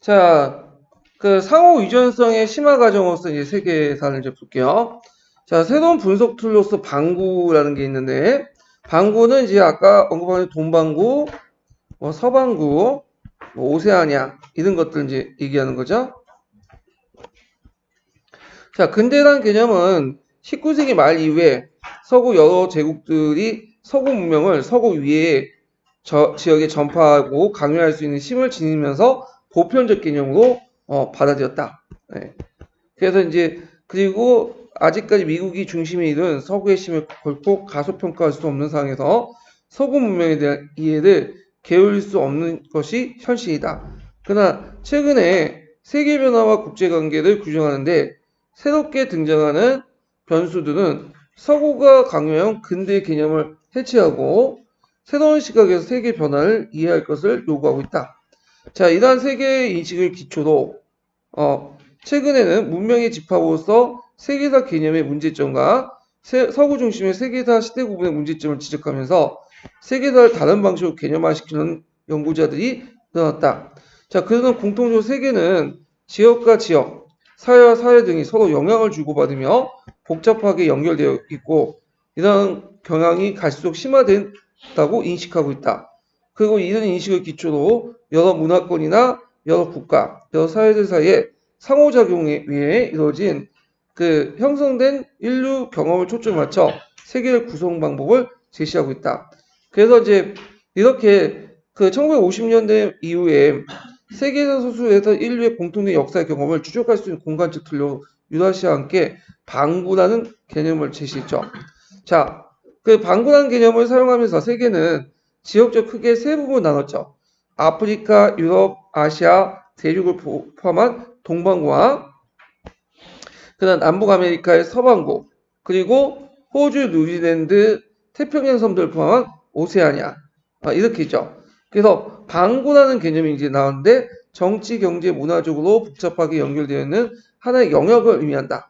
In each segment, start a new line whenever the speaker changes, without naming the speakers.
자, 그 상호 유전성의 심화 과정으로서 이제 세계사를 이제 볼게요. 자, 새로운 분석 툴로서 방구라는 게 있는데, 방구는 이제 아까 언급한 동방구, 뭐 서방구, 뭐 오세아니아 이런 것들 이제 얘기하는 거죠. 자, 근대란 개념은 19세기 말 이후에 서구 여러 제국들이 서구 문명을 서구 위에 지역에 전파하고 강요할 수 있는 힘을 지니면서 보편적 개념으로 받아들였다. 네. 그래서 이제 그리고 아직까지 미국이 중심에 이른 서구의 힘을 결코 가소평가할 수 없는 상황에서 서구 문명에 대한 이해를 게을릴 수 없는 것이 현실이다. 그러나 최근에 세계 변화와 국제관계를 규정하는데 새롭게 등장하는 변수들은 서구가 강요한 근대 개념을 해체하고 새로운 시각에서 세계 변화를 이해할 것을 요구하고 있다. 자, 이러한 세계 인식을 기초로 최근에는 문명의 집합으로서 세계사 개념의 문제점과 서구 중심의 세계사 시대 구분의 문제점을 지적하면서 세계사를 다른 방식으로 개념화시키는 연구자들이 늘어났다. 자, 그러는 공통적으로 세계는 지역과 지역, 사회와 사회 등이 서로 영향을 주고받으며 복잡하게 연결되어 있고 이런 경향이 갈수록 심화된다고 인식하고 있다. 그리고 이런 인식을 기초로 여러 문화권이나 여러 국가, 여러 사회들 사이에 상호작용에 의해 이루어진 그 형성된 인류 경험을 초점을 맞춰 세계의 구성 방법을 제시하고 있다. 그래서 이제 이렇게 그 1950년대 이후에 세계사 소수에서 인류의 공통된 역사의 경험을 추적할 수 있는 공간적 툴로 유라시아와 함께 방구라는 개념을 제시했죠. 자, 그 방구라는 개념을 사용하면서 세계는 지역적 크게 세 부분으로 나눴죠. 아프리카, 유럽, 아시아, 대륙을 포함한 동방구와 그다음 남북 아메리카의 서방구, 그리고 호주, 뉴질랜드, 태평양 섬들을 포함한 오세아니아 이렇게 있죠. 그래서 방구라는 개념이 이제 나왔는데 정치, 경제, 문화적으로 복잡하게 연결되어 있는 하나의 영역을 의미한다.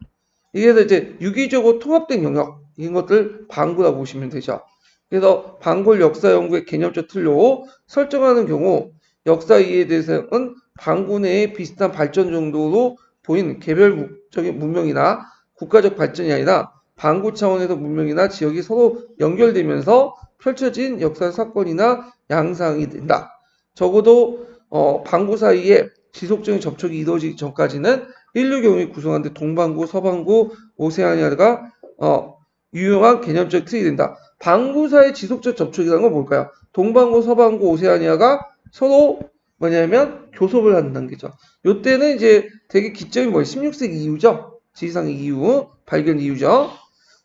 이게 이제 유기적으로 통합된 영역 이런 것들 방구라고 보시면 되죠. 그래서 방구를 역사 연구의 개념적 틀로 설정하는 경우 역사 이해에 대해서는 방구 내의 비슷한 발전 정도로 보인 개별적인 문명이나 국가적 발전이 아니라 방구 차원에서 문명이나 지역이 서로 연결되면서 펼쳐진 역사 사건이나 양상이 된다. 적어도 방구 사이에 지속적인 접촉이 이루어지기 전까지는 인류 경험이 구성하는데 동방구, 서방구, 오세아니아가 유용한 개념적 틀이 된다. 방구 사이의 지속적 접촉이라는 건 뭘까요? 동방구, 서방구, 오세아니아가 서로 뭐냐면 교섭을 한다는 거죠. 요때는 이제 되게 기점이 뭐예요? 16세기 이후죠. 지리상 이후, 발견 이후죠.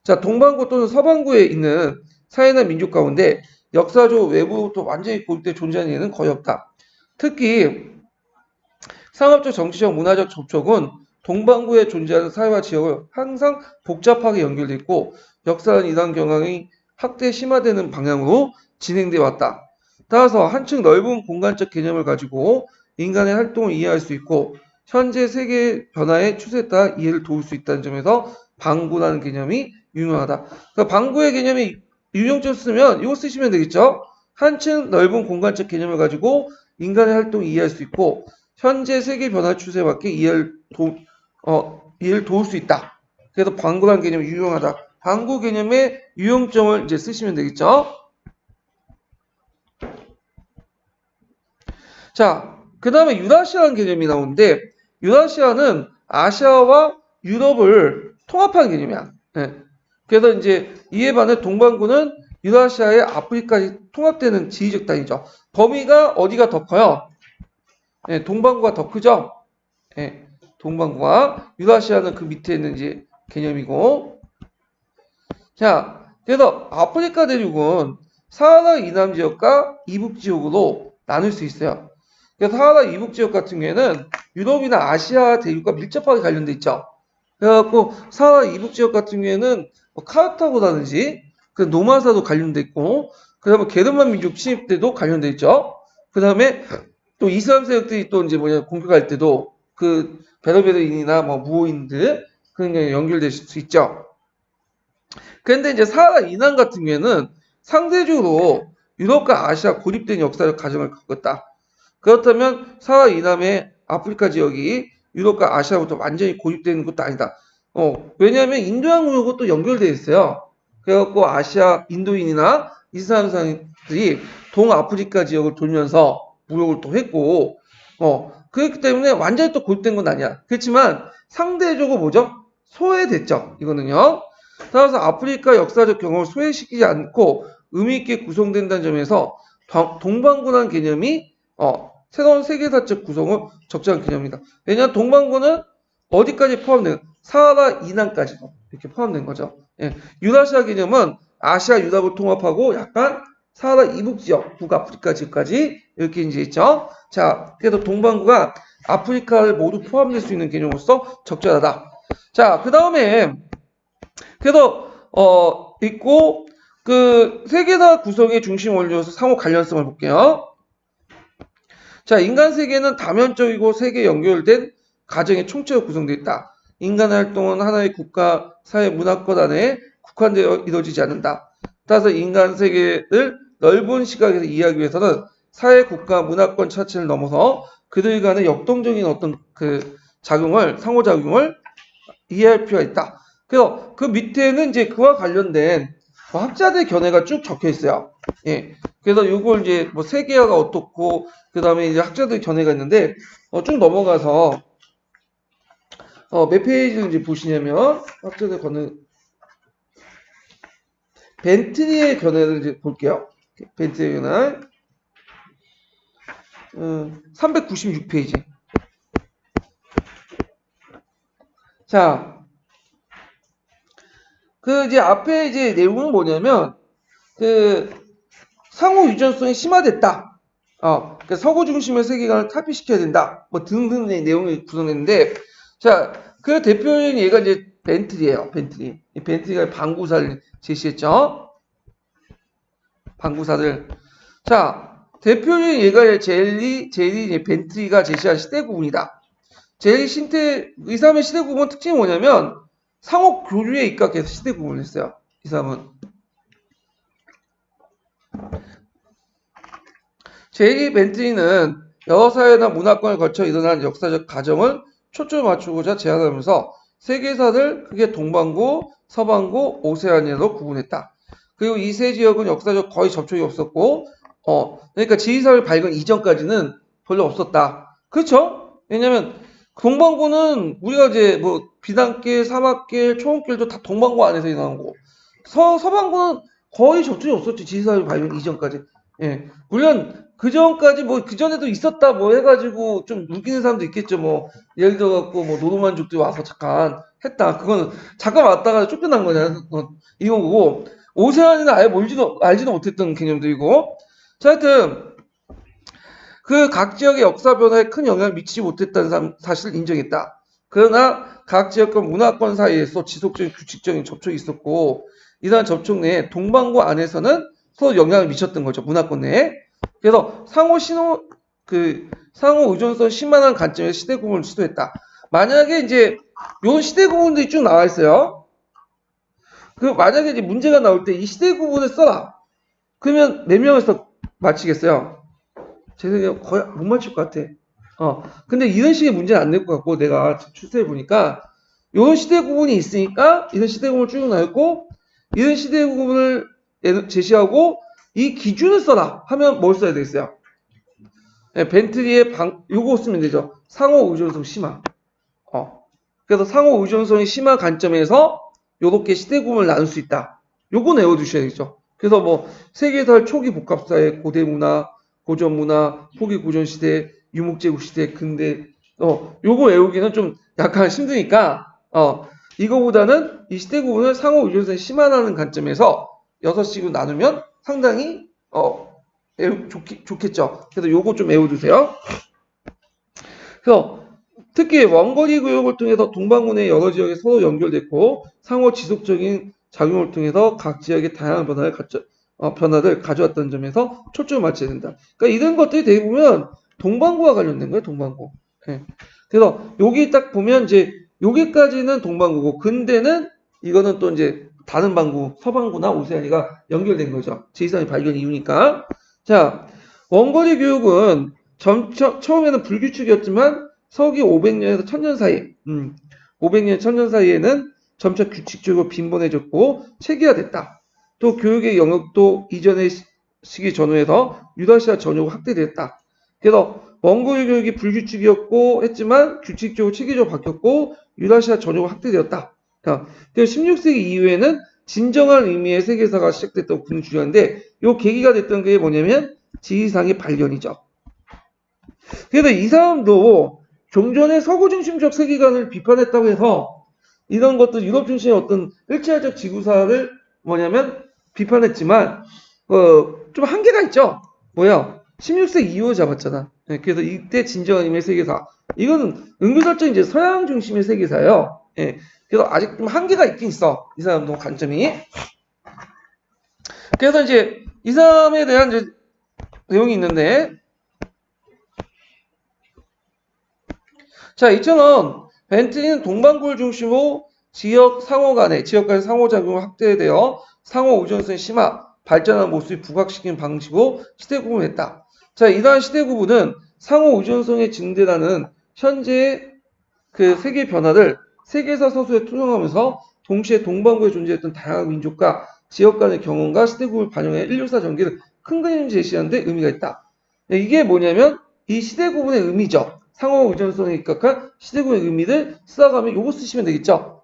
자, 동방구 또는 서방구에 있는 사회나 민족 가운데 역사적 외부부터 완전히 고립돼 존재하는 예는 거의 없다. 특히 상업적, 정치적, 문화적 접촉은 동방구에 존재하는 사회와 지역을 항상 복잡하게 연결돼 있고 역사는 이러한 경향이 확대 심화되는 방향으로 진행되어 왔다. 따라서 한층 넓은 공간적 개념을 가지고 인간의 활동을 이해할 수 있고 현재 세계 변화의 추세에 따라 이해를 도울 수 있다는 점에서 방구라는 개념이 유용하다. 그러니까 방구의 개념이 유용점 쓰면 이거 쓰시면 되겠죠. 한층 넓은 공간적 개념을 가지고 인간의 활동을 이해할 수 있고 현재 세계 변화 추세에 맞게 이해를 도울 수 있다. 그래서 방구라는 개념이 유용하다. 방구 개념의 유용점을 이제 쓰시면 되겠죠. 자, 그 다음에 유라시아라는 개념이 나오는데 유라시아는 아시아와 유럽을 통합한 개념이야. 네. 그래서 이제 이에 반해 동방구는 유라시아의 아프리카까지 통합되는 지리적 단위죠. 범위가 어디가 더 커요? 네, 동방구가 더 크죠? 네, 동방구가 유라시아는 그 밑에 있는 이제 개념이고 자, 그래서 아프리카 대륙은 사하라 이남 지역과 이북 지역으로 나눌 수 있어요. 그래서 사하라 이북 지역 같은 경우에는 유럽이나 아시아 대륙과 밀접하게 관련돼 있죠. 그래갖고 사하라 이북 지역 같은 경우에는 뭐 카르타고라든지 그 노마사도 관련돼 있고, 그 다음에 게르만 민족 침입 때도 관련돼 있죠. 그 다음에 또 이슬람 세력들이 또 이제 공격할 때도 그 베르베르인이나 뭐 무호인들 그런 게 연결될 수 있죠. 그런데 이제 사하라 이남 같은 경우에는 상대적으로 유럽과 아시아 고립된 역사적 과정을 겪었다. 그렇다면 사하라 이남의 아프리카 지역이 유럽과 아시아부터 완전히 고립되는 것도 아니다. 왜냐하면 인도양무하고 또 연결되어 있어요. 그래갖고 아시아 인도인이나 이슬람 사람들이 동아프리카 지역을 돌면서 무역을 또 했고, 그렇기 때문에 완전히 또 고립된 건 아니야. 그렇지만 상대적으로 뭐죠? 소외됐죠. 이거는요. 따라서 아프리카 역사적 경험을 소외시키지 않고 의미 있게 구성된다는 점에서 동방군한 개념이 새로운 세계사적 구성을 적절한 개념입니다. 왜냐하면 동방군은 어디까지 포함된 사하라 이남까지도 이렇게 포함된 거죠. 예. 유라시아 개념은 아시아 유럽을 통합하고 약간 사하라 이북 지역, 북아프리카 지역까지 이렇게 이제 있죠. 자, 그래서 동방구가 아프리카를 모두 포함될 수 있는 개념으로서 적절하다. 자, 그 다음에 그래서 있고 그 세계사 구성의 중심 원리로서 상호 관련성을 볼게요. 자, 인간 세계는 다면적이고 세계 연결된 가정의 총체로 구성되어 있다. 인간의 활동은 하나의 국가, 사회, 문화권 안에 국한되어 이루어지지 않는다. 따라서 인간 세계를 넓은 시각에서 이해하기 위해서는 사회, 국가, 문화권 자체를 넘어서 그들 간의 역동적인 어떤 그 작용을, 상호작용을 이해할 필요가 있다. 그래서 그 밑에는 이제 그와 관련된 학자들의 견해가 쭉 적혀 있어요. 예. 그래서 이걸 이제 뭐 세계화가 어떻고, 그 다음에 이제 학자들의 견해가 있는데, 쭉 넘어가서, 몇 페이지를 이제 보시냐면, 학자들 견해, 벤트리의 견해를 이제 볼게요. 벤트리의 견해. 396페이지. 자, 그 이제 앞에 이제 내용은 뭐냐면, 그 상호 유전성이 심화됐다. 그 서구 중심의 세계관을 탈피시켜야 된다. 뭐 등등의 내용이 구성됐는데, 자, 그 대표적인 얘가 이제 벤트리예요. 벤트리. 이 벤트리가 방구사를 제시했죠. 방구사들. 자, 대표적인 얘가 제리 벤트리가 제시한 시대 구분이다. 이 사람의 시대 구분 특징이 뭐냐면 상호 교류에 입각해서 시대 구분을 했어요. 이 사람은. 제리 벤트리는 여러 사회나 문화권을 거쳐 일어난 역사적 과정을 초점을 맞추고자 제안하면서 세계사를 크게 동방구, 서방구, 오세아니아로 구분했다. 그리고 이 세 지역은 역사적 거의 접촉이 없었고, 그러니까 지리산을 발견 이전까지는 별로 없었다. 그렇죠? 왜냐면 동방구는 우리가 이제 뭐 비단길, 사막길, 초원길도 다 동방구 안에서 일어난 거고, 서방구는 거의 접촉이 없었지. 지리산을 발견 이전까지. 예. 물론 그 전까지 뭐 그 전에도 있었다 뭐 해가지고 좀 웃기는 사람도 있겠죠. 뭐 예를 들어갖고 뭐 노르만족들이 와서 잠깐 했다. 그거는 잠깐 왔다가 쫓겨난 거냐 이런 거고, 오세안이는 아예 알지도 못했던 개념들이고. 자, 하여튼 그 각 지역의 역사 변화에 큰 영향을 미치지 못했다는 사실을 인정했다. 그러나 각 지역과 문화권 사이에서 지속적인 규칙적인 접촉이 있었고, 이러한 접촉 내에 동방구 안에서는 서로 영향을 미쳤던 거죠. 문화권 내에. 그래서 상호 의존성 심한한 관점에서 시대 구분을 시도했다. 만약에 이제 요 시대 구분들이 쭉 나와 있어요. 만약에 이제 문제가 나올 때 이 시대 구분을 써라. 그러면 몇 명에서 맞히겠어요? 제 생각에 거의 못 맞출 것 같아. 근데 이런 식의 문제는 안 낼 것 같고, 내가 추세해 보니까 이런 시대 구분이 있으니까 이런 시대 구분을 쭉 나왔고, 이런 시대 구분을 제시하고 이 기준을 써라 하면 뭘 써야 되겠어요? 네, 벤트리의 요거 쓰면 되죠. 상호 의존성 심화. 그래서 상호 의존성이 심한 관점에서 요렇게 시대 구분을 나눌 수 있다. 요거 외워두셔야겠죠. 그래서 뭐 세계사 초기 복합사회, 고대 문화, 고전 문화, 후기 고전 시대, 유목제국 시대, 근대, 요거 외우기는 좀 약간 힘드니까, 이거보다는 이 시대 구분을 상호 의존성이 심화하는 관점에서 6식으로 나누면 상당히, 좋겠죠. 그래서 요거 좀 외워두세요. 그래서 특히 원거리 교역을 통해서 동방군의 여러 지역에 서로 연결됐고, 상호 지속적인 작용을 통해서 각 지역의 다양한 변화를 가져왔다는 점에서 초점을 맞춰야 된다. 그러니까 이런 것들이 되게 보면 동방구와 관련된 거예요, 동방구. 네. 그래서 여기 딱 보면 이제 여기까지는 동방구고, 근대는 이거는 또 이제 다른 방구, 서방구나 오세아니가 연결된 거죠. 지리산이 발견 이후니까. 자, 원거리 교육은 처음에는 불규칙이었지만 서기 500년에서 1000년 사이, 500년, 1000년 사이에는 점차 규칙적으로 빈번해졌고 체계화됐다. 또 교육의 영역도 이전의 시기 전후에서 유다시아 전역으로 확대됐다. 그래서 몽골 교육이 불규칙이었고 했지만 규칙적으로 체계적으로 바뀌었고 유다시아 전역으로 확대되었다. 그래서 16세기 이후에는 진정한 의미의 세계사가 시작됐다고 보는 중요한데 이 계기가 됐던 게 뭐냐면 지리상의 발견이죠. 그래서 이 사람도 종전의 서구 중심적 세계관을 비판했다고 해서 이런 것들 유럽 중심의 어떤 일체화적 지구사를 뭐냐면 비판했지만 좀 한계가 있죠. 뭐야? 16세기 이후에 잡았잖아. 그래서 이때 진정한 의미의 세계사. 이거는 은근슬쩍 이제 서양 중심의 세계사예요. 그래서 아직 좀 한계가 있긴 있어. 이 사람도 관점이. 그래서 이제 이 사람에 대한 이제 내용이 있는데, 자, 이처럼 벤틀리는 동반구를 중심으로 지역 간의 상호작용을 확대되어 상호 의존성이 심화, 발전한 모습이 부각시키는 방식으로 시대 구분했다. 자, 이러한 시대 구분은 상호 의존성의 증대라는 현재의 그 세계 변화를 세계사 서술에 투영하면서 동시에 동반구에 존재했던 다양한 민족과 지역 간의 경험과 시대 구분을 반영해 인류사 전개를 큰 그림 제시하는 데 의미가 있다. 이게 뭐냐면 이 시대 구분의 의미죠. 상호 의존성에 입각한 시대 구분의 의미를 쓰다가면 요거 쓰시면 되겠죠.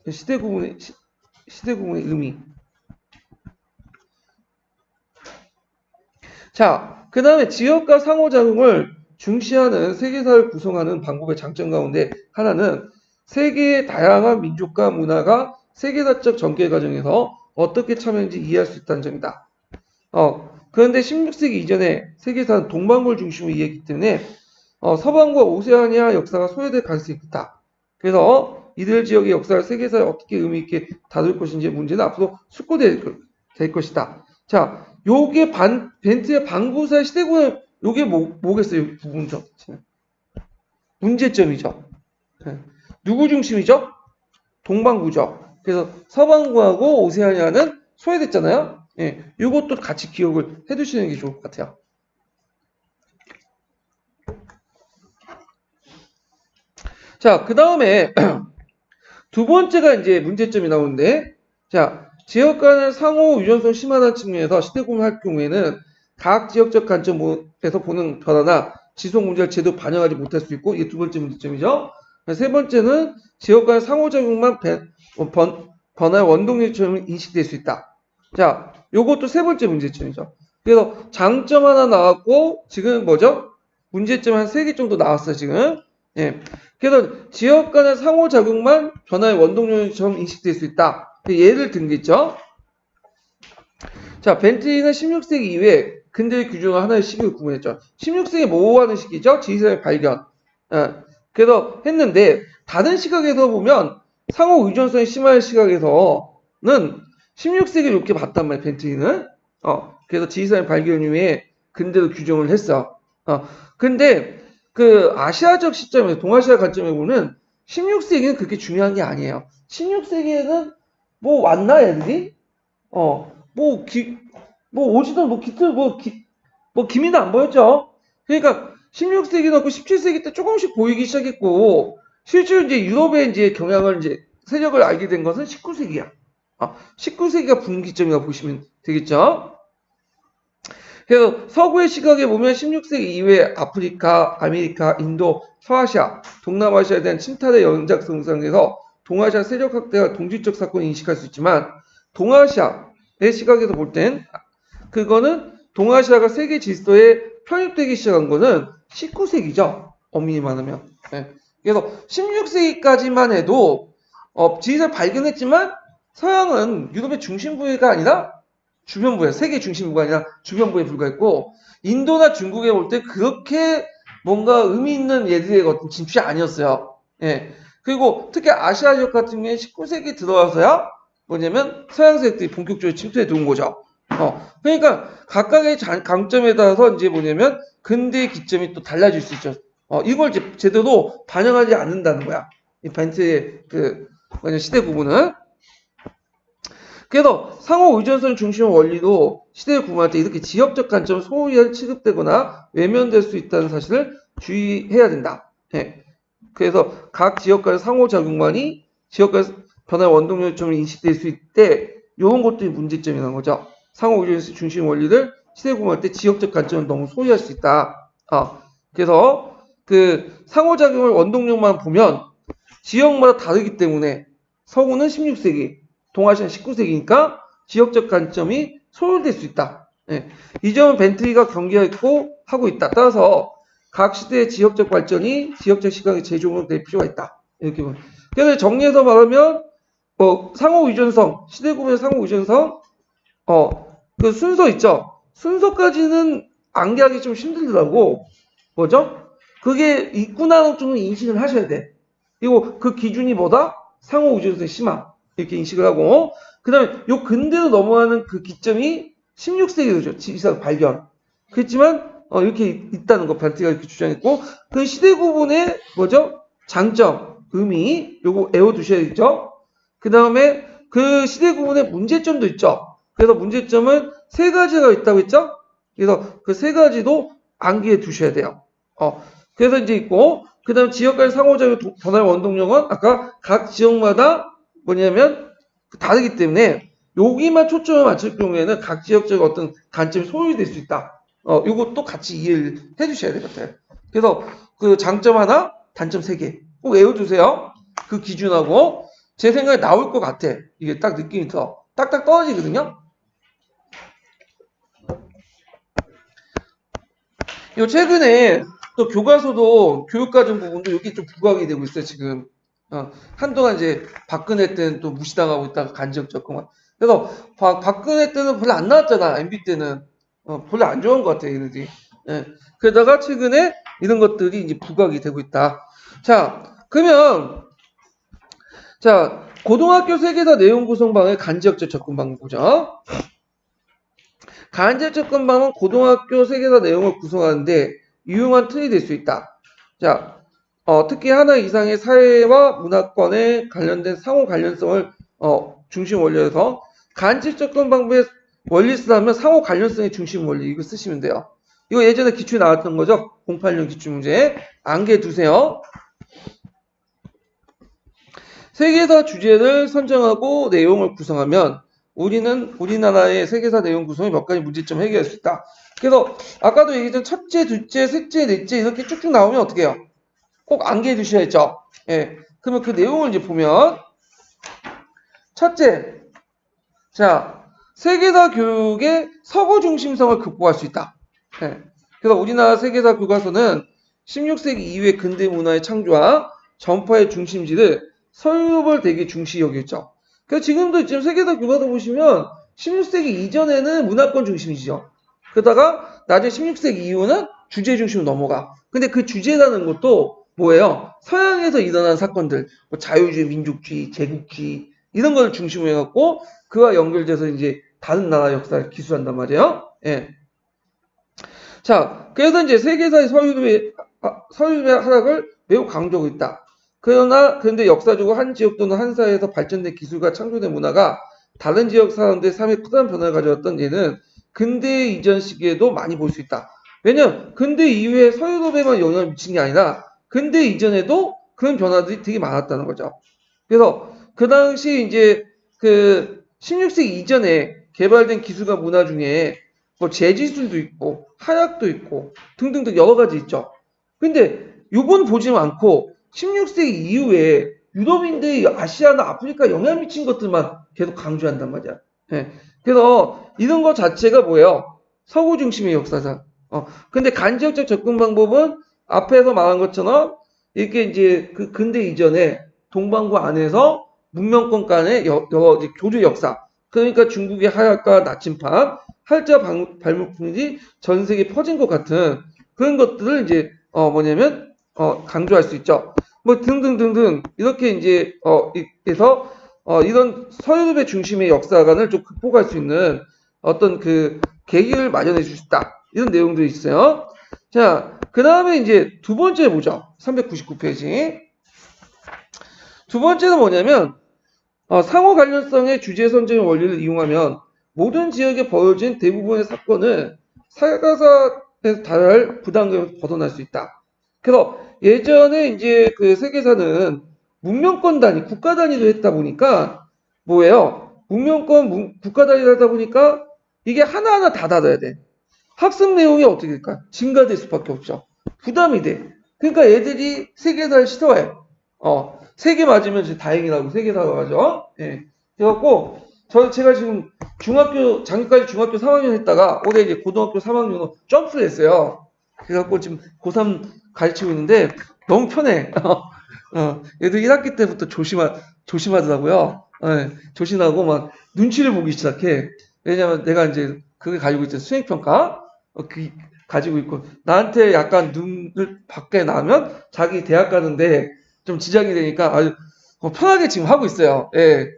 시대 구분의 의미. 자, 그 다음에 지역과 상호작용을 중시하는 세계사를 구성하는 방법의 장점 가운데 하나는 세계의 다양한 민족과 문화가 세계사적 전개 과정에서 어떻게 참여했는지 이해할 수 있다는 점이다. 그런데 16세기 이전에 세계사는 동반구를 중심으로 이해했기 때문에 서방과 오세아니아 역사가 소외될 가능성이 있다. 그래서 이들 지역의 역사를 세계사에 어떻게 의미 있게 다룰 것인지 문제는 앞으로 숙고될 것이다. 자, 요게 벤트의 방구사의 시대구는 요게 뭐겠어요? 부분점. 문제점이죠. 누구 중심이죠? 동반구죠. 그래서 서방구하고 오세아니아는 소외됐잖아요. 요것도 같이 기억을 해두시는 게 좋을 것 같아요. 자, 그 다음에 두 번째가 이제 문제점이 나오는데, 자, 지역 간의 상호 유전성 심화한 측면에서 시대 구분할 경우에는 각 지역적 관점에서 보는 변화나 지속 문제를 제대로 반영하지 못할 수 있고, 이게 두 번째 문제점이죠. 세 번째는 지역 간의 상호작용만 변화의 원동력처럼 인식될 수 있다. 자, 요것도 세 번째 문제점이죠. 그래서 장점 하나 나왔고, 지금 뭐죠? 문제점 한 3개 정도 나왔어요, 지금. 그래서 지역 간의 상호작용만 변화의 원동력처럼 인식될 수 있다. 예를 든 게 있죠. 자, 벤틀리는 16세기 이후에 근대의 규정을 하나의 시기로 구분했죠. 16세기 뭐 하는 시기죠? 지리산의 발견. 그래서 했는데 다른 시각에서 보면 상호 의존성이 심한 시각에서는 16세기를 이렇게 봤단 말이에요. 벤틀리는. 그래서 지리산의 발견 이후에 근대로 규정을 했어. 근데 그 아시아적 시점에서 동아시아 관점에 보면 16세기는 그렇게 중요한 게 아니에요. 16세기에는 뭐 왔나 애들이? 오지도 기미도 안 보였죠. 그러니까 16세기 넣고 17세기 때 조금씩 보이기 시작했고 실제로 이제 유럽의 이제 경향을 이제 세력을 알게 된 것은 19세기야. 19세기가 분기점이라고 보시면 되겠죠. 그래서 서구의 시각에 보면 16세기 이후에 아프리카, 아메리카, 인도, 서아시아, 동남아시아에 대한 침탈의 연작성 상에서 동아시아 세력 확대가 동질적 사건을 인식할 수 있지만 동아시아의 시각에서 볼 땐 그거는 동아시아가 세계 질서에 편입되기 시작한 거는 19세기죠. 엄밀히 말하면. 그래서 16세기까지만 해도 지리를 발견했지만 서양은 유럽의 중심부가 아니라 주변부에 세계 중심부가 아니라 주변부에 불과했고 인도나 중국에 볼 때 그렇게 뭔가 의미 있는 예들의 어떤 진출이 아니었어요. 그리고 특히 아시아 지역 같은 경우에 19세기 들어와서야 뭐냐면 서양 세력들이 본격적으로 침투해 들어온 거죠. 그러니까 각각의 강점에 따라서 이제 뭐냐면 근대의 기점이 또 달라질 수 있죠. 이걸 이제 제대로 반영하지 않는다는 거야. 이 벤트의 그 시대 구분은. 그래서 상호 의존성 중심 원리도 시대를 구분할 때 이렇게 지역적 관점을 소홀히 취급되거나 외면될 수 있다는 사실을 주의해야 된다. 예. 그래서 각 지역 간의 상호작용만이 지역 간의 변화의 원동력처럼 인식될 수 있대. 이런 것들이 문제점이라는 거죠. 상호 의존성 중심 원리를 시대 구분할 때 지역적 관점을 너무 소홀히 할 수 있다. 그래서 그 상호작용을 원동력만 보면 지역마다 다르기 때문에 서구는 16세기, 동아시아는 19세기니까 지역적 관점이 소홀될 수 있다. 예. 이 점은 벤트리가 경계하고 하고 있다. 따라서 각 시대의 지역적 발전이 지역적 시각에 재조명될 필요가 있다. 이렇게 보면. 그래서 정리해서 말하면 상호 의존성, 시대 구분의 상호 의존성, 그 순서 있죠. 순서까지는 암기하기 좀 힘들더라고. 뭐죠? 그게 있구나 정도 인식을 하셔야 돼. 그리고 그 기준이 뭐다? 상호 의존성의 심화. 이렇게 인식을 하고, 그 다음에 요 근대로 넘어가는 그 기점이 16세기로죠. 지리산 발견. 그렇지만, 이렇게 있다는 거, 벤트가 이렇게 주장했고, 그 시대 구분의 뭐죠? 장점, 의미, 요거 외워두셔야겠죠? 그 다음에 그 시대 구분의 문제점도 있죠. 그래서 문제점은 세 가지가 있다고 했죠? 그래서 그 세 가지도 암기해 두셔야 돼요. 그래서 이제 있고, 그 다음 지역 간 상호작용 변화의 원동력은 아까 각 지역마다 뭐냐면 다르기 때문에 여기만 초점을 맞출 경우에는 각 지역적 어떤 관점이 소홀될 수 있다. 요것도 같이 이해를 해 주셔야 될 것 같아요. 그래서 그 장점 하나, 단점 3개 꼭 외워두세요. 그 기준하고 제 생각에 나올 것 같아. 이게 딱 느낌이 더 딱딱 떨어지거든요. 요 최근에 또 교과서도 교육과정 부분도 여기 좀 부각이 되고 있어요. 지금 한동안 이제 박근혜 때는 또 무시당하고 있다가 간접적공만. 그래서 박근혜 때는 별로 안 나왔잖아. MB 때는 별로 안 좋은 것 같아요. 얘네들이. 예. 그러다가 최근에 이런 것들이 이제 부각이 되고 있다. 자, 그러면 자 고등학교 세계사 내용 구성방의 간접적 접근 방법 보죠. 간접 접근방은 고등학교 세계사 내용을 구성하는데 유용한 툴이 될 수 있다. 자, 특히 하나 이상의 사회와 문화권에 관련된 상호 관련성을 중심 원리에서 간접 접근 방법의 원리 쓰다면 상호 관련성의 중심 원리 이거 쓰시면 돼요. 이거 예전에 기출에 나왔던 거죠. 08년 기출문제 암기해 두세요. 세계사 주제를 선정하고 내용을 구성하면 우리나라의 세계사 내용 구성에 몇 가지 문제점을 해결할 수 있다. 그래서 아까도 얘기했던 첫째, 둘째, 셋째, 넷째 이렇게 쭉쭉 나오면 어떻게 해요? 꼭 암기해 두셔야죠. 예. 그러면 그 내용을 이제 보면 첫째, 자 세계사 교육의 서구 중심성을 극복할 수 있다. 예. 그래서 우리나라 세계사 교과서는 16세기 이후의 근대 문화의 창조와 전파의 중심지를 서유럽을 되게 중시 여겼죠. 그래서 지금도 지금 세계사 교과서 보시면 16세기 이전에는 문화권 중심이죠. 그러다가 나중에 16세기 이후는 주제 중심으로 넘어가. 근데 그 주제라는 것도 뭐예요? 서양에서 일어난 사건들, 뭐 자유주의, 민족주의, 제국주의 이런 걸 중심으로 해갖고 그와 연결돼서 이제 다른 나라 역사를 기술한단 말이에요. 예. 자, 그래서 이제 세계사의 서유럽의 하락을 매우 강조하고 있다. 그런데 역사적으로 한 지역 또는 한 사회에서 발전된 기술과 창조된 문화가 다른 지역 사람들의 삶에 크다는 변화를 가져왔던 예는 근대 이전 시기에도 많이 볼 수 있다. 왜냐면 근대 이후에 서유럽에만 영향을 미친 게 아니라 근대 이전에도 그런 변화들이 되게 많았다는 거죠. 그래서 그 당시 이제 그 16세기 이전에 개발된 기술과 문화 중에 뭐 재지술도 있고 하약도 있고 등등등 여러 가지 있죠. 근데 요건 보지 않고 16세기 이후에 유럽인들이 아시아나 아프리카 영향 미친 것들만 계속 강조한단 말이야. 예. 그래서 이런 것 자체가 뭐예요? 서구 중심의 역사상. 근데 간접적 접근 방법은 앞에서 말한 것처럼 이렇게 이제 그 근대 이전에 동방구 안에서 문명권 간의 여러 이제 교류 역사. 그러니까 중국의 하약과 나침판, 활자 발목품이 전 세계에 퍼진 것 같은 그런 것들을 이제 뭐냐면 강조할 수 있죠. 뭐 등등등등 이렇게 이제 해서 이런 서유럽의 중심의 역사관을 좀 극복할 수 있는 어떤 그 계기를 마련해 주셨다. 이런 내용들이 있어요. 자, 그 다음에 이제 두 번째 보죠. 399페이지. 두 번째는 뭐냐면 상호 관련성의 주제 선정 원리를 이용하면 모든 지역에 벌어진 대부분의 사건을 사가사에서 다룰 부담감에서 벗어날 수 있다. 그래서 예전에 이제 그 세계사는 문명권 단위, 국가 단위로 했다 보니까 뭐예요? 국가 단위로 하다 보니까 이게 하나하나 다 다뤄야 돼. 학습 내용이 어떻게 될까? 증가될 수밖에 없죠. 부담이 돼. 그러니까 애들이 세계사를 싫어해. 세 개 맞으면 이제 다행이라고 세계사가 맞아. 예. 그래갖고 제가 지금 작년까지 중학교 3학년 했다가 올해 이제 고등학교 3학년으로 점프를 했어요. 그래갖고 지금 고3 가르치고 있는데 너무 편해. 애들 1학기 때부터 조심하더라고요. 예, 조심하고 막 눈치를 보기 시작해. 왜냐면 내가 이제 그게 가지고 있잖아. 수행평가. 가지고 있고 나한테 약간 눈을 밖에 나면 자기 대학 가는데 좀 지장이 되니까 아주 편하게 지금 하고 있어요. 예.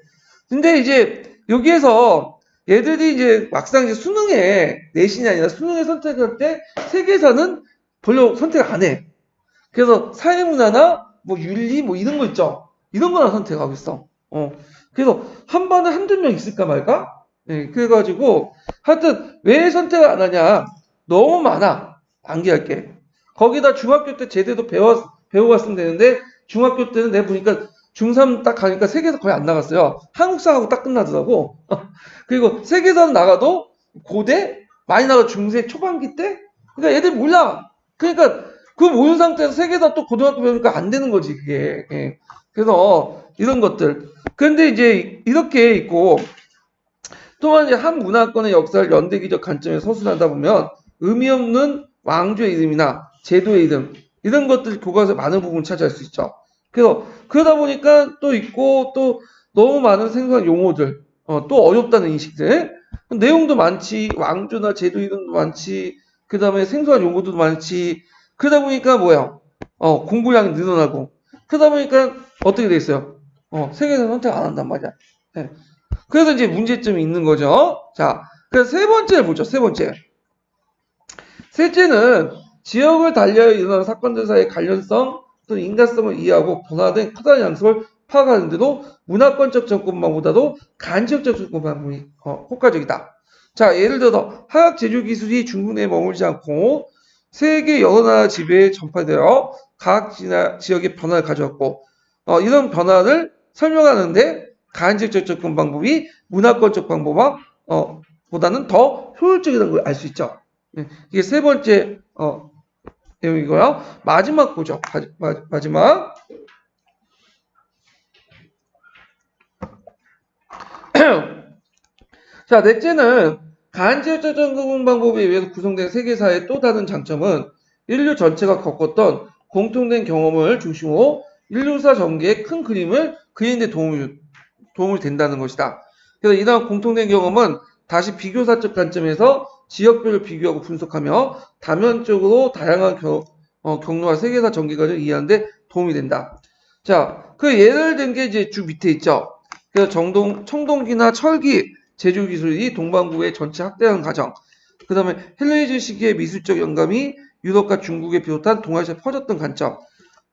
근데 이제 여기에서 얘들이 이제 막상 이제 수능에 내신이 아니라 수능에 선택할 때 세계사는 별로 선택 안 해. 그래서 사회문화나 뭐 윤리 뭐 이런 거 있죠. 이런 거나 선택하고 있어. 그래서 한 반에 한두 명 있을까 말까? 예, 그래가지고 하여튼 왜 선택을 안 하냐? 너무 많아. 암기할게. 거기다 중학교 때 제대로 배워갔으면 되는데 중학교 때는 내가 보니까 중3 딱 가니까 세계사 거의 안 나갔어요. 한국사하고 딱 끝나더라고. 그리고 세계사는 나가도 고대 많이 나가 중세 초반기 때? 그러니까 애들 몰라. 그러니까 그 모든 상태에서 세계사 또 고등학교 배우니까 안 되는 거지 그게. 예. 그래서 이런 것들. 그런데 이제 이렇게 있고 또한 이제 한 문화권의 역사를 연대기적 관점에서 서술하다 보면 의미 없는 왕조의 이름이나 제도의 이름 이런 것들 교과서에 많은 부분을 차지할 수 있죠. 그래서 그러다 보니까 또 있고 또 너무 많은 생소한 용어들 또 어렵다는 인식들 내용도 많지 왕조나 제도 이름도 많지 그 다음에 생소한 용어도 많지 그러다 보니까 뭐야 공부량이 늘어나고 그러다 보니까 어떻게 돼 있어요? 세계에서 선택 안 한단 말이야. 네. 그래서 이제 문제점이 있는 거죠. 자, 그래서 세 번째를 보죠. 세 번째. 셋째는 지역을 달리하여 일어나는 사건들 사이의 관련성 또는 인간성을 이해하고 변화된 커다란 양식을 파악하는 데도 문화권적 접근방보다도 간접적 접근방법이 효과적이다. 자, 예를 들어서 화학 제조 기술이 중국 내에 머물지 않고 세계 여러 나라 지배에 전파되어 각 지역의 변화를 가져왔고 이런 변화를 설명하는데 간접적 접근 방법이 문화권적 방법보다는 더 효율적이라는 걸 알 수 있죠. 이게 세 번째 내용이고요. 마지막 보죠. 마지막. 자, 넷째는 간접적 접근 방법에 의해서 구성된 세계사의 또 다른 장점은 인류 전체가 겪었던 공통된 경험을 중심으로 인류사 전개의 큰 그림을 그리는 데 도움을 된다는 것이다. 그래서 이러한 공통된 경험은 다시 비교사적 관점에서 지역별을 비교하고 분석하며 다면적으로 다양한 경로와 세계사 전개 과정을 이해하는 데 도움이 된다. 자, 그 예를 든 게 이제 주 밑에 있죠. 그래서 청동기나 철기 제조 기술이 동반구의 전체 확대하는 과정. 그 다음에 헬레니즘 시기의 미술적 영감이 유럽과 중국에 비롯한 동아시아에 퍼졌던 관점.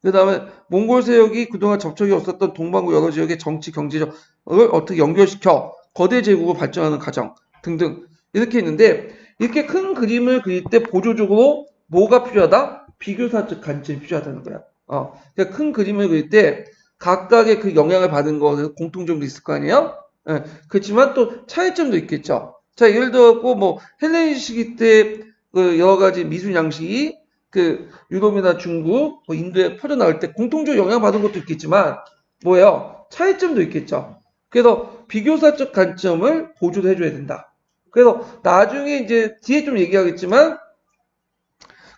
그 다음에 몽골 세력이 그동안 접촉이 없었던 동반구 여러 지역의 정치, 경제적을 어떻게 연결시켜 거대 제국으로 발전하는 과정 등등 이렇게 있는데 이렇게 큰 그림을 그릴 때 보조적으로 뭐가 필요하다? 비교사적 관점이 필요하다는 거야. 그러니까 큰 그림을 그릴 때 각각의 그 영향을 받은 거는 공통점도 있을 거 아니에요? 예, 그렇지만 또 차이점도 있겠죠. 자, 예를 들어 뭐 헬레니즘 시기 때 그 여러 가지 미술 양식이 그 유럽이나 중국, 뭐 인도에 퍼져나갈 때 공통적으로 영향받은 것도 있겠지만 뭐예요? 차이점도 있겠죠. 그래서 비교사적 관점을 보조를 해줘야 된다. 그래서 나중에 이제 뒤에 좀 얘기하겠지만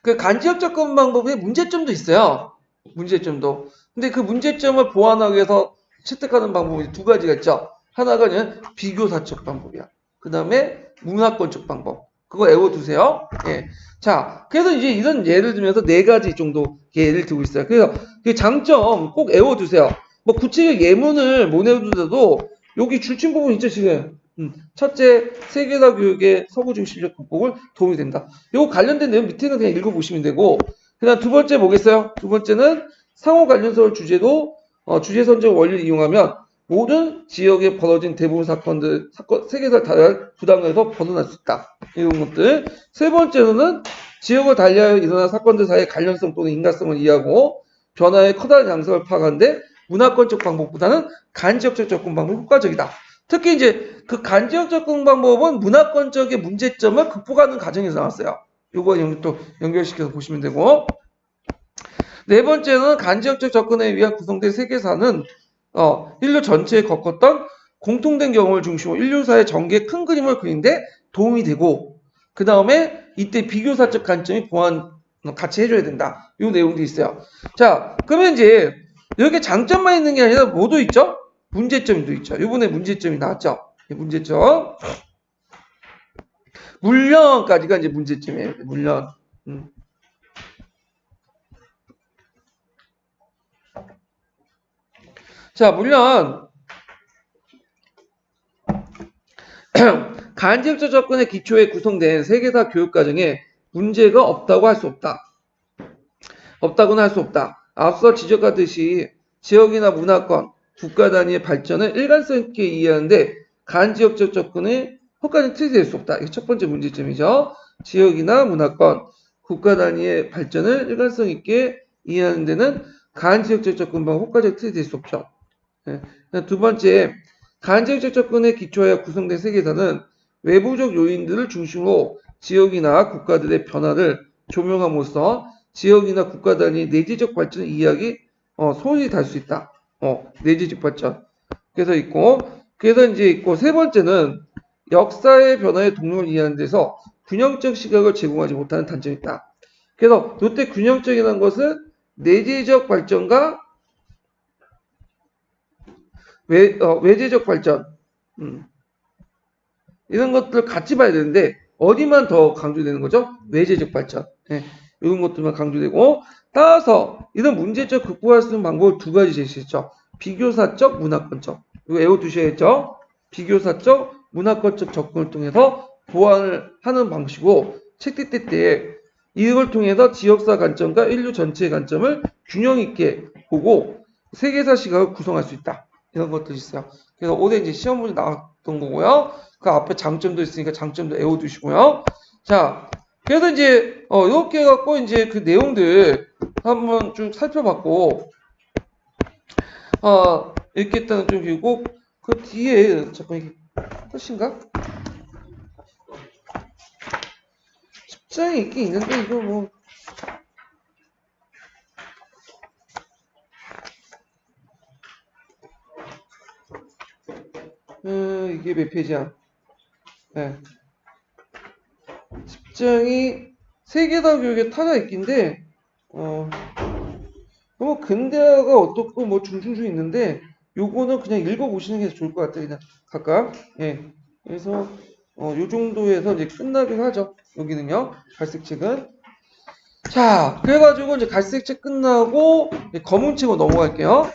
그 간접 접근 방법에 문제점도 있어요. 문제점도. 근데 그 문제점을 보완하기 위해서 채택하는 방법이 두 가지가 있죠. 하나가 그냥 비교사적 방법이야. 그 다음에 문화권적 방법. 그거 외워두세요. 예. 자, 그래서 이제 이런 예를 들면서 네 가지 정도 예를 들고 있어요. 그래서 그 장점 꼭 외워두세요. 뭐 구체적 예문을 못 외워두더라도 여기 줄친 부분 있죠, 지금. 첫째, 세계사 교육의 서구 중심적 극복을 도움이 된다. 요거 관련된 내용 밑에는 그냥 읽어보시면 되고, 그 다음 두 번째 뭐겠어요? 두 번째는 상호 관련설 주제도, 주제 선정 원리를 이용하면 모든 지역에 벌어진 대부분 세계사를 다할 부담에서 벗어날 수 있다. 이런 것들. 세 번째로는 지역을 달리하여 일어난 사건들 사이의 관련성 또는 인과성을 이해하고 변화의 커다란 양상을 파악하는데 문화권적 방법보다는 간지역적 접근 방법이 효과적이다. 특히 이제 그 간지역 접근 방법은 문화권적의 문제점을 극복하는 과정에서 나왔어요. 요거 또 연결시켜서 보시면 되고. 네 번째는 간지역적 접근에 위한 구성된 세계사는 인류 전체에 겪었던 공통된 경험을 중심으로 인류사의 전개의 큰 그림을 그리는데 도움이 되고 그 다음에 이때 비교사적 관점이 같이 해줘야 된다. 이 내용도 있어요. 자, 그러면 이제 여기 장점만 있는 게 아니라 뭐도 있죠? 문제점도 있죠. 이번에 문제점이 나왔죠. 문제점. 물련까지가 이제 문제점이에요. 물련. 자, 물련. 간접적 접근의 기초에 구성된 세계사 교육과정에 문제가 없다고 할 수 없다. 없다고는 할 수 없다. 앞서 지적하듯이 지역이나 문화권, 국가 단위의 발전을 일관성 있게 이해하는데 간지역적 접근의 효과는 틀이 수 없다. 이게 첫 번째 문제점이죠. 지역이나 문화권, 국가 단위의 발전을 일관성 있게 이해하는 데는 간지역적 접근 방법 효과적 틀이 수 없죠. 네. 두 번째, 간지역적 접근에 기초하여 구성된 세계사는 외부적 요인들을 중심으로 지역이나 국가들의 변화를 조명함으로써 지역이나 국가 단위의 내재적 발전을 이해하기 소홀히 달 수 있다. 내재적 발전. 그래서 있고 세 번째는 역사의 변화의 동력을 이해하는 데서 균형적 시각을 제공하지 못하는 단점이 있다. 그래서 이때 균형적이라는 것은 내재적 발전과 외재적 발전 이런 것들을 같이 봐야 되는데 어디만 더 강조되는 거죠? 외재적 발전. 네, 이런 것들만 강조되고 따라서 이런 문제점 극복할 수 있는 방법을 두 가지 제시했죠. 비교사적, 문화권적. 이거 외워두셔야겠죠? 비교사적, 문화권적 접근을 통해서 보완을 하는 방식으로 책띠때 이걸 통해서 지역사 관점과 인류 전체의 관점을 균형 있게 보고 세계사 시각을 구성할 수 있다. 이런 것들이 있어요. 그래서 올해 이제 시험 문제 나왔던 거고요. 그 앞에 장점도 있으니까 장점도 외워두시고요. 자, 그래서 이제 이렇게 해갖고 이제 그 내용들 한번 쭉 살펴봤고 이렇게 했다는 좀 그리고 그 뒤에 잠깐 이게 끝인가? 10장이 있긴 있는데 이거 뭐 이게 몇 페이지야? 네. 10장이 세계사 교육의 타자 있긴데 뭐 근대화가 어떻고 뭐 중중중 있는데 요거는 그냥 읽어보시는 게 좋을 것 같아요. 그냥 각각. 예. 그래서 요 정도에서 이제 끝나긴 하죠. 여기는요. 갈색 책은. 자, 그래가지고 이제 갈색 책 끝나고 검은 책으로 넘어갈게요.